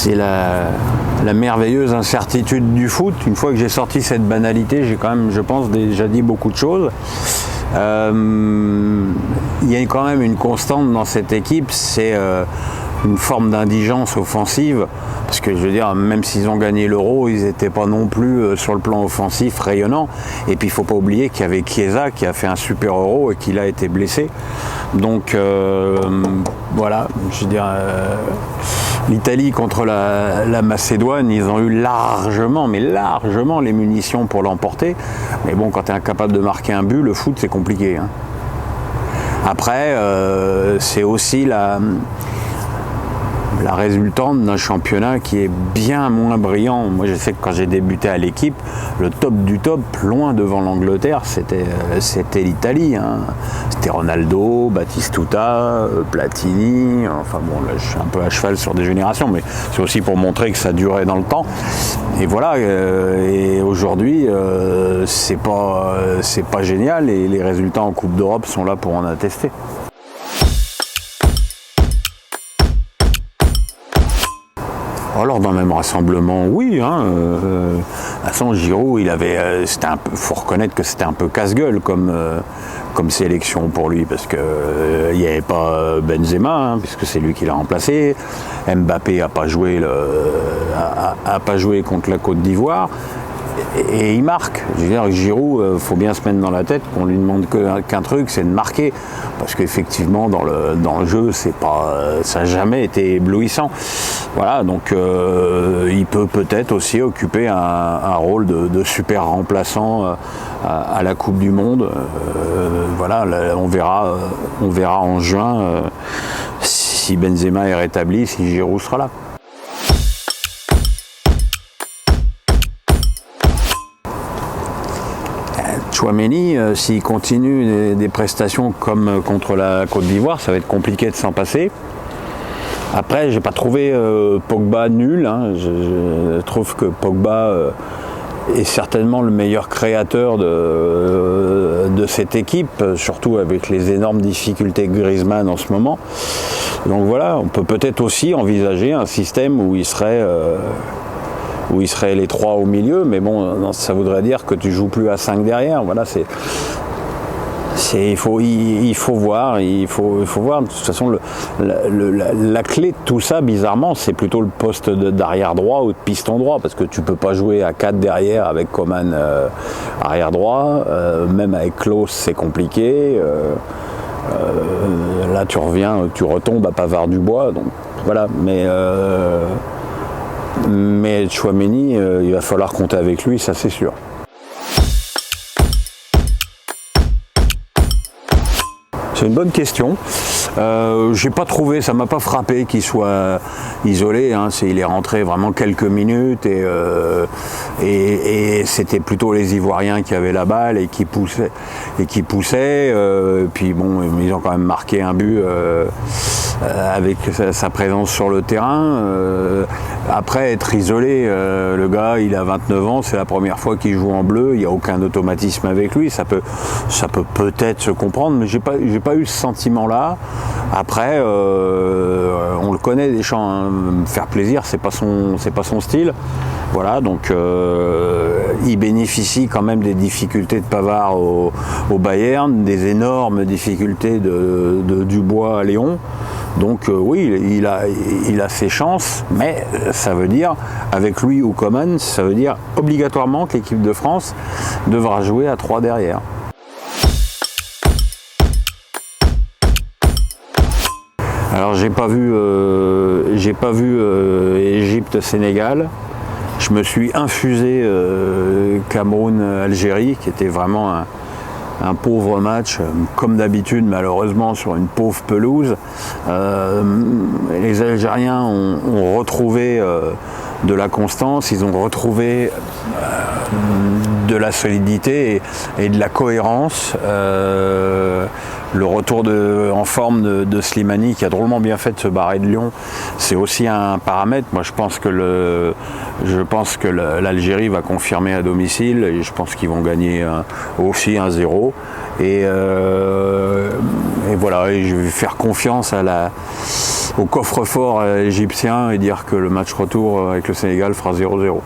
c'est la merveilleuse incertitude du foot. Une fois que j'ai sorti cette banalité, j'ai quand même, je pense, déjà dit beaucoup de choses. Il y a quand même une constante dans cette équipe, c'est une forme d'indigence offensive, parce que je veux dire, même s'ils ont gagné l'Euro, ils n'étaient pas non plus sur le plan offensif rayonnants. Et puis il ne faut pas oublier qu'il y avait Chiesa qui a fait un super Euro et qu'il a été blessé. Donc voilà, je veux dire, l'Italie contre la Macédoine, ils ont eu largement, mais largement les munitions pour l'emporter. Mais bon, quand tu es incapable de marquer un but, le foot c'est compliqué, hein. Après, c'est aussi la résultante d'un championnat qui est bien moins brillant. Moi, je sais que quand j'ai débuté à l'équipe, le top du top, loin devant l'Angleterre, c'était l'Italie, hein. C'était Ronaldo, Batistuta, Platini. Enfin bon, là, je suis un peu à cheval sur des générations, mais c'est aussi pour montrer que ça durait dans le temps. Et voilà. Et aujourd'hui, c'est pas génial. Et les résultats en Coupe d'Europe sont là pour en attester. Alors dans le même rassemblement, oui. Vincent Giroud, faut reconnaître que c'était un peu casse-gueule comme sélection pour lui, parce que il n'y avait pas Benzema, hein, puisque c'est lui qui l'a remplacé. Mbappé n'a pas joué contre la Côte d'Ivoire. Et il marque. Je veux dire, Giroud, faut bien se mettre dans la tête qu'on lui demande qu'un truc, c'est de marquer. Parce qu'effectivement, dans le jeu, ça n'a jamais été éblouissant. Voilà, donc il peut peut-être aussi occuper un rôle de super remplaçant à la Coupe du Monde. Voilà, on verra en juin si Benzema est rétabli, si Giroud sera là. Tchouaméni, s'il continue des prestations comme contre la Côte d'Ivoire, ça va être compliqué de s'en passer. Après, j'ai pas trouvé Pogba nul, hein. Je trouve que Pogba est certainement le meilleur créateur de cette équipe, surtout avec les énormes difficultés de Griezmann en ce moment. Donc voilà, on peut peut-être aussi envisager un système où il serait les trois au milieu, mais bon, ça voudrait dire que tu joues plus à 5 derrière. Voilà, il faut voir. De toute façon, la clé de tout ça, bizarrement, c'est plutôt le poste d'arrière droit ou de piston droit, parce que tu peux pas jouer à 4 derrière avec Coman arrière droit, même avec Klose c'est compliqué. Là, tu retombes à Pavard-Dubois, donc voilà. Mais Tchouaméni, il va falloir compter avec lui, ça c'est sûr. C'est une bonne question. J'ai pas trouvé, ça m'a pas frappé qu'il soit isolé, hein. Il est rentré vraiment quelques minutes et c'était plutôt les Ivoiriens qui avaient la balle et qui poussaient. Puis bon, ils ont quand même marqué un but avec sa présence sur le terrain. Après, être isolé, le gars, il a 29 ans, c'est la première fois qu'il joue en bleu, il n'y a aucun automatisme avec lui, ça peut peut-être se comprendre, mais j'ai pas eu ce sentiment-là. Après, on le connaît, Deschamps, hein, faire plaisir, c'est pas son style. Voilà, donc il bénéficie quand même des difficultés de Pavard au Bayern, des énormes difficultés de Dubois à Lyon. Donc oui, il a ses chances, mais ça veut dire, avec lui ou Coman, ça veut dire obligatoirement que l'équipe de France devra jouer à 3 derrière. Alors j'ai pas vu Égypte-Sénégal. Je me suis infusé Cameroun-Algérie, qui était vraiment un pauvre match, comme d'habitude, malheureusement, sur une pauvre pelouse. Les Algériens ont retrouvé de la constance, ils ont retrouvé de la solidité et de la cohérence. Le retour en forme de Slimani, qui a drôlement bien fait de se barrer de Lyon, c'est aussi un paramètre. Moi, je pense que l'Algérie va confirmer à domicile et je pense qu'ils vont gagner aussi 1-0. Et voilà, et je vais faire confiance au coffre-fort égyptien et dire que le match retour avec le Sénégal fera 0-0.